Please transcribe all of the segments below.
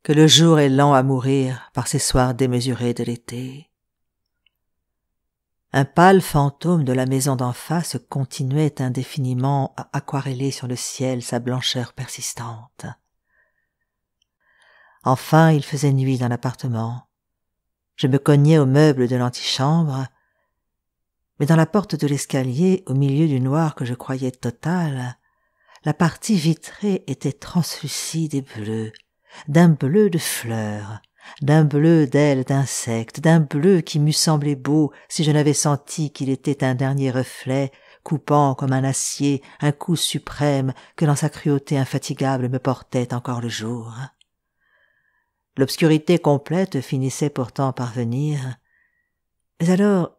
que le jour est lent à mourir par ces soirs démesurés de l'été. Un pâle fantôme de la maison d'en face continuait indéfiniment à aquareller sur le ciel sa blancheur persistante. Enfin, il faisait nuit dans l'appartement. Je me cognais au meuble de l'antichambre, mais dans la porte de l'escalier, au milieu du noir que je croyais total, la partie vitrée était translucide et bleue, d'un bleu de fleurs, d'un bleu d'ailes d'insectes, d'un bleu qui m'eût semblé beau si je n'avais senti qu'il était un dernier reflet, coupant comme un acier un coup suprême que dans sa cruauté infatigable me portait encore le jour. L'obscurité complète finissait pourtant par venir, mais alors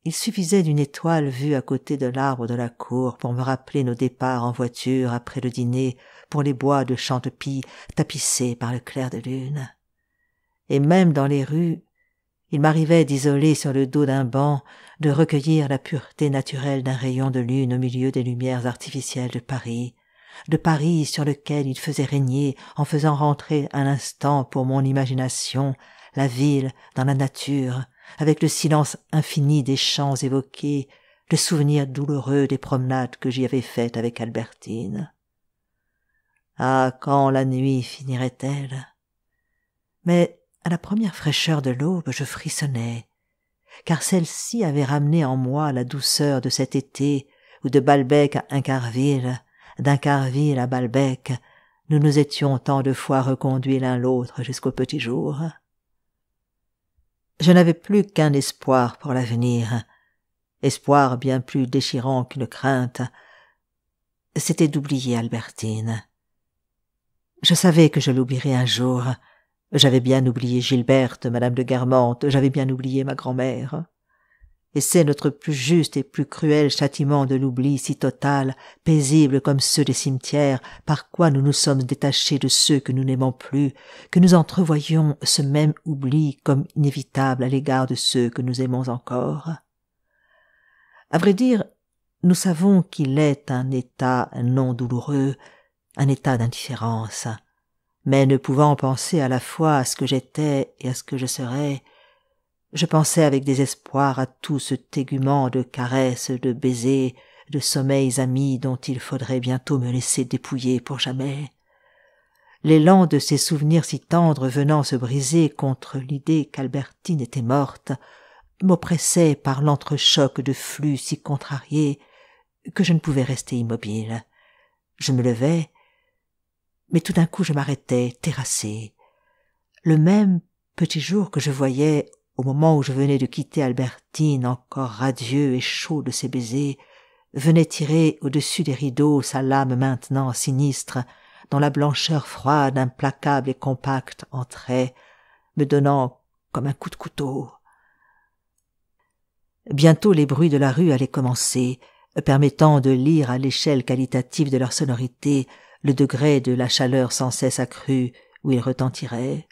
il suffisait d'une étoile vue à côté de l'arbre de la cour pour me rappeler nos départs en voiture après le dîner pour les bois de Chantepie tapissés par le clair de lune. Et même dans les rues, il m'arrivait d'isoler sur le dos d'un banc, de recueillir la pureté naturelle d'un rayon de lune au milieu des lumières artificielles de Paris sur lequel il faisait régner, en faisant rentrer un instant pour mon imagination, la ville dans la nature, avec le silence infini des chants évoqués, le souvenir douloureux des promenades que j'y avais faites avec Albertine. Ah, quand la nuit finirait-elle? Mais à la première fraîcheur de l'aube, je frissonnais, car celle-ci avait ramené en moi la douceur de cet été où de Balbec à Incarville, d'Incarville à Balbec, nous nous étions tant de fois reconduits l'un l'autre jusqu'au petit jour. Je n'avais plus qu'un espoir pour l'avenir, espoir bien plus déchirant qu'une crainte, c'était d'oublier Albertine. Je savais que je l'oublierais un jour. J'avais bien oublié Gilberte, madame de Guermantes, j'avais bien oublié ma grand-mère. Et c'est notre plus juste et plus cruel châtiment de l'oubli si total, paisible comme ceux des cimetières, par quoi nous nous sommes détachés de ceux que nous n'aimons plus, que nous entrevoyions ce même oubli comme inévitable à l'égard de ceux que nous aimons encore. À vrai dire, nous savons qu'il est un état non douloureux, un état d'indifférence, mais ne pouvant penser à la fois à ce que j'étais et à ce que je serais, je pensais avec désespoir à tout ce tégument de caresses, de baisers, de sommeils amis dont il faudrait bientôt me laisser dépouiller pour jamais. L'élan de ces souvenirs si tendres venant se briser contre l'idée qu'Albertine était morte m'oppressait par l'entrechoc de flux si contrariés que je ne pouvais rester immobile. Je me levais, mais tout d'un coup je m'arrêtais, terrassé. Le même petit jour que je voyais au moment où je venais de quitter Albertine, encore radieux et chaud de ses baisers, venait tirer au-dessus des rideaux sa lame maintenant sinistre, dont la blancheur froide, implacable et compacte entrait, me donnant comme un coup de couteau. Bientôt les bruits de la rue allaient commencer, permettant de lire à l'échelle qualitative de leur sonorité le degré de la chaleur sans cesse accrue où ils retentiraient.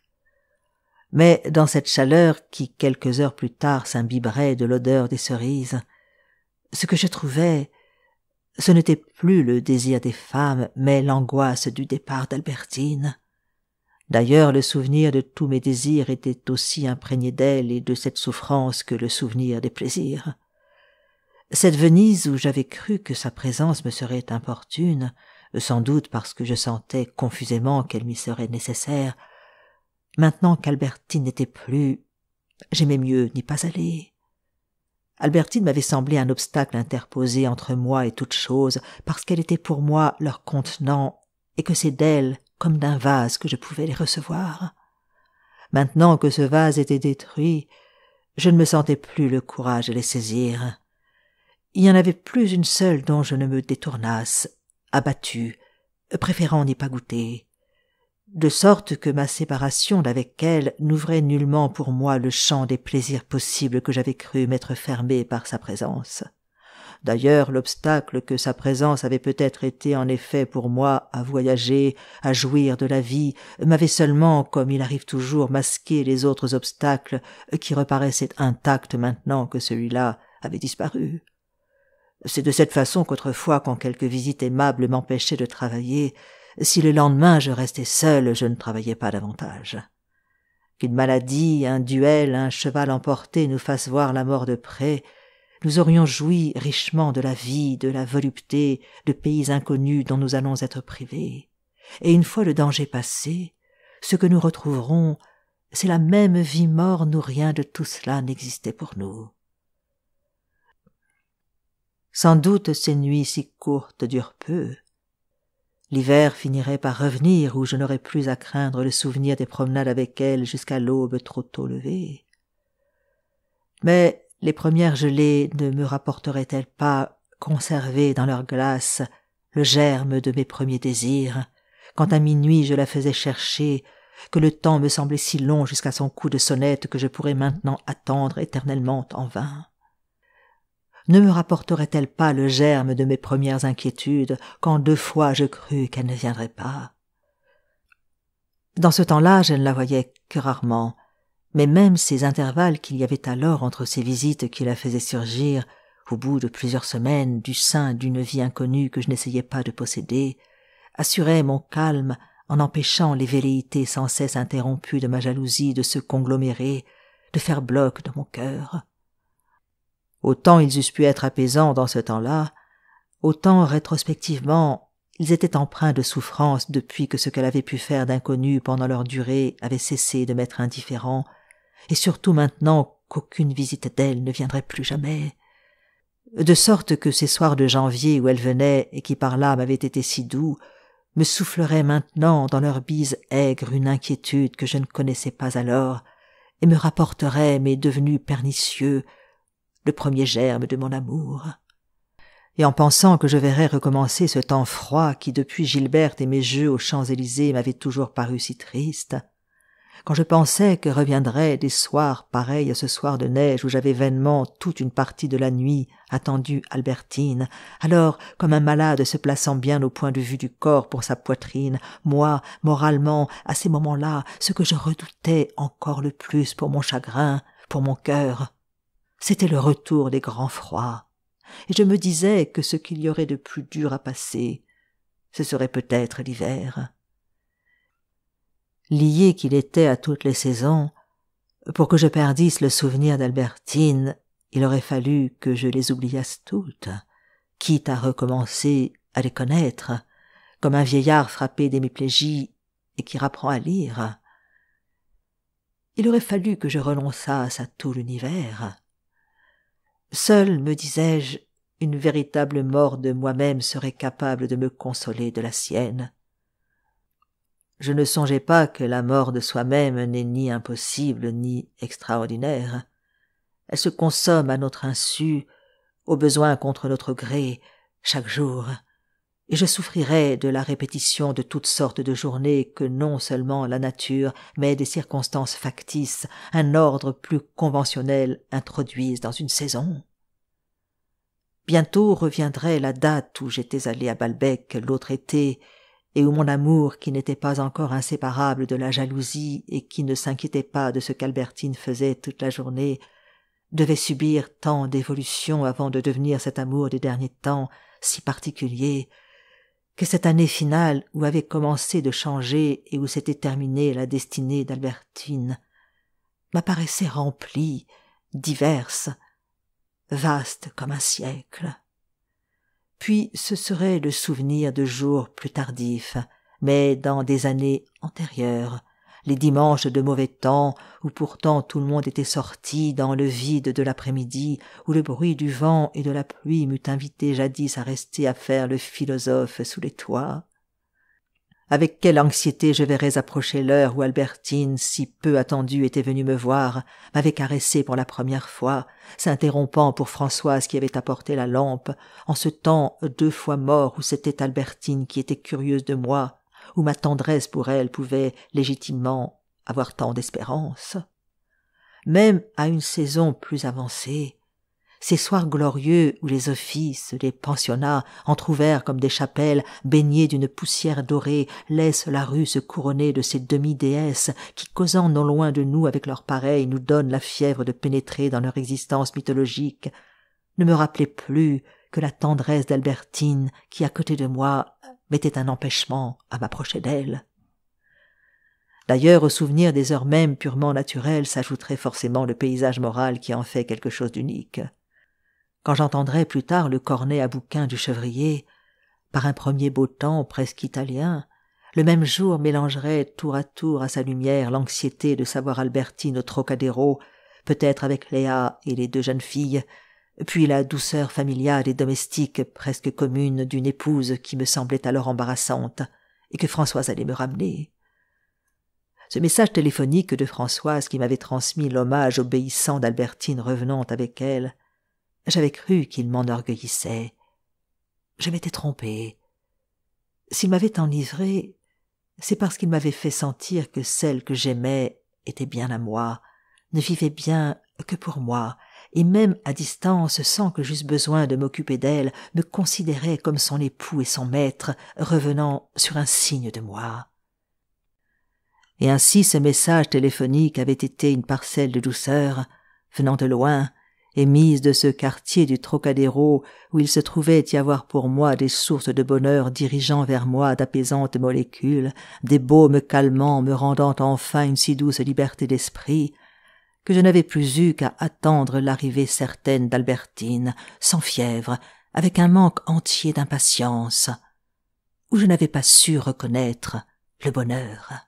Mais dans cette chaleur qui, quelques heures plus tard, s'imbiberait de l'odeur des cerises, ce que je trouvais, ce n'était plus le désir des femmes, mais l'angoisse du départ d'Albertine. D'ailleurs, le souvenir de tous mes désirs était aussi imprégné d'elle et de cette souffrance que le souvenir des plaisirs. Cette Venise où j'avais cru que sa présence me serait importune, sans doute parce que je sentais confusément qu'elle m'y serait nécessaire, maintenant qu'Albertine n'était plus, j'aimais mieux n'y pas aller. Albertine m'avait semblé un obstacle interposé entre moi et toute chose, parce qu'elle était pour moi leur contenant, et que c'est d'elle, comme d'un vase, que je pouvais les recevoir. Maintenant que ce vase était détruit, je ne me sentais plus le courage de les saisir. Il n'y en avait plus une seule dont je ne me détournasse, abattu, préférant n'y pas goûter. De sorte que ma séparation d'avec elle n'ouvrait nullement pour moi le champ des plaisirs possibles que j'avais cru m'être fermé par sa présence. D'ailleurs, l'obstacle que sa présence avait peut-être été en effet pour moi à voyager, à jouir de la vie, m'avait seulement, comme il arrive toujours, masqué les autres obstacles qui reparaissaient intacts maintenant que celui-là avait disparu. C'est de cette façon qu'autrefois, quand quelque visite aimable m'empêchait de travailler, Si le lendemain je restais seul, je ne travaillais pas davantage. Qu'une maladie, un duel, un cheval emporté nous fassent voir la mort de près, nous aurions joui richement de la vie, de la volupté, de pays inconnus dont nous allons être privés. Et une fois le danger passé, ce que nous retrouverons, c'est la même vie morne où rien de tout cela n'existait pour nous. Sans doute ces nuits si courtes durent peu. L'hiver finirait par revenir où je n'aurais plus à craindre le souvenir des promenades avec elle jusqu'à l'aube trop tôt levée. Mais les premières gelées ne me rapporteraient-elles pas, conservées dans leur glace, le germe de mes premiers désirs, quand à minuit je la faisais chercher, que le temps me semblait si long jusqu'à son coup de sonnette que je pourrais maintenant attendre éternellement en vain? Ne me rapporterait-elle pas le germe de mes premières inquiétudes, quand 2 fois je crus qu'elle ne viendrait pas? Dans ce temps-là, je ne la voyais que rarement, mais même ces intervalles qu'il y avait alors entre ces visites qui la faisaient surgir, au bout de plusieurs semaines, du sein d'une vie inconnue que je n'essayais pas de posséder, assuraient mon calme en empêchant les velléités sans cesse interrompues de ma jalousie de se conglomérer, de faire bloc dans mon cœur. Autant ils eussent pu être apaisants dans ce temps-là, autant rétrospectivement ils étaient empreints de souffrance depuis que ce qu'elle avait pu faire d'inconnu pendant leur durée avait cessé de m'être indifférent, et surtout maintenant qu'aucune visite d'elle ne viendrait plus jamais. De sorte que ces soirs de janvier où elle venait et qui par là m'avaient été si doux, me souffleraient maintenant dans leur bise aigre une inquiétude que je ne connaissais pas alors, et me rapporterait, mais devenu pernicieux, le premier germe de mon amour. Et en pensant que je verrais recommencer ce temps froid qui, depuis Gilberte et mes jeux aux Champs-Élysées, m'avait toujours paru si triste, quand je pensais que reviendraient des soirs pareils à ce soir de neige où j'avais vainement toute une partie de la nuit attendu Albertine, alors, comme un malade se plaçant bien au point de vue du corps pour sa poitrine, moi, moralement, à ces moments-là, ce que je redoutais encore le plus pour mon chagrin, pour mon cœur, c'était le retour des grands froids, et je me disais que ce qu'il y aurait de plus dur à passer, ce serait peut-être l'hiver. Lié qu'il était à toutes les saisons, pour que je perdisse le souvenir d'Albertine, il aurait fallu que je les oubliasse toutes, quitte à recommencer à les connaître, comme un vieillard frappé d'hémiplégie et qui rapprend à lire. Il aurait fallu que je renonçasse à tout l'univers. Seule, me disais-je, une véritable mort de moi-même serait capable de me consoler de la sienne. Je ne songeais pas que la mort de soi-même n'est ni impossible ni extraordinaire. Elle se consomme à notre insu, au besoin contre notre gré, chaque jour, et je souffrirais de la répétition de toutes sortes de journées que non seulement la nature, mais des circonstances factices, un ordre plus conventionnel introduisent dans une saison. Bientôt reviendrait la date où j'étais allé à Balbec l'autre été, et où mon amour, qui n'était pas encore inséparable de la jalousie et qui ne s'inquiétait pas de ce qu'Albertine faisait toute la journée, devait subir tant d'évolutions avant de devenir cet amour des derniers temps si particulier, que cette année finale où avait commencé de changer et où s'était terminée la destinée d'Albertine m'apparaissait remplie, diverse, vaste comme un siècle. Puis ce serait le souvenir de jours plus tardifs, mais dans des années antérieures, les dimanches de mauvais temps, où pourtant tout le monde était sorti dans le vide de l'après-midi, où le bruit du vent et de la pluie m'eût invité jadis à rester à faire le philosophe sous les toits. Avec quelle anxiété je verrais approcher l'heure où Albertine, si peu attendue, était venue me voir, m'avait caressé pour la première fois, s'interrompant pour Françoise qui avait apporté la lampe, en ce temps 2 fois mort où c'était Albertine qui était curieuse de moi, où ma tendresse pour elle pouvait légitimement avoir tant d'espérance. Même à une saison plus avancée, ces soirs glorieux où les offices, les pensionnats, entr'ouverts comme des chapelles, baignés d'une poussière dorée, laissent la rue se couronner de ces demi-déesses qui, causant non loin de nous avec leurs pareils, nous donnent la fièvre de pénétrer dans leur existence mythologique, ne me rappelaient plus que la tendresse d'Albertine qui, à côté de moi, mettait un empêchement à m'approcher d'elle. D'ailleurs, au souvenir des heures mêmes purement naturelles s'ajouterait forcément le paysage moral qui en fait quelque chose d'unique. Quand j'entendrais plus tard le cornet à bouquin du chevrier, par un premier beau temps presque italien, le même jour mélangerait tour à sa lumière l'anxiété de savoir Albertine au Trocadéro, peut-être avec Léa et les deux jeunes filles, puis la douceur familiale et domestique presque commune d'une épouse qui me semblait alors embarrassante et que Françoise allait me ramener. Ce message téléphonique de Françoise qui m'avait transmis l'hommage obéissant d'Albertine revenant avec elle, j'avais cru qu'il m'enorgueillissait. Je m'étais trompée. S'il m'avait enivrée, c'est parce qu'il m'avait fait sentir que celle que j'aimais était bien à moi, ne vivait bien que pour moi, et même à distance, sans que j'eusse besoin de m'occuper d'elle, me considérait comme son époux et son maître, revenant sur un signe de moi. Et ainsi ce message téléphonique avait été une parcelle de douceur, venant de loin, émise de ce quartier du Trocadéro où il se trouvait y avoir pour moi des sources de bonheur dirigeant vers moi d'apaisantes molécules, des baumes calmants me rendant enfin une si douce liberté d'esprit, que je n'avais plus eu qu'à attendre l'arrivée certaine d'Albertine, sans fièvre, avec un manque entier d'impatience, où je n'avais pas su reconnaître le bonheur.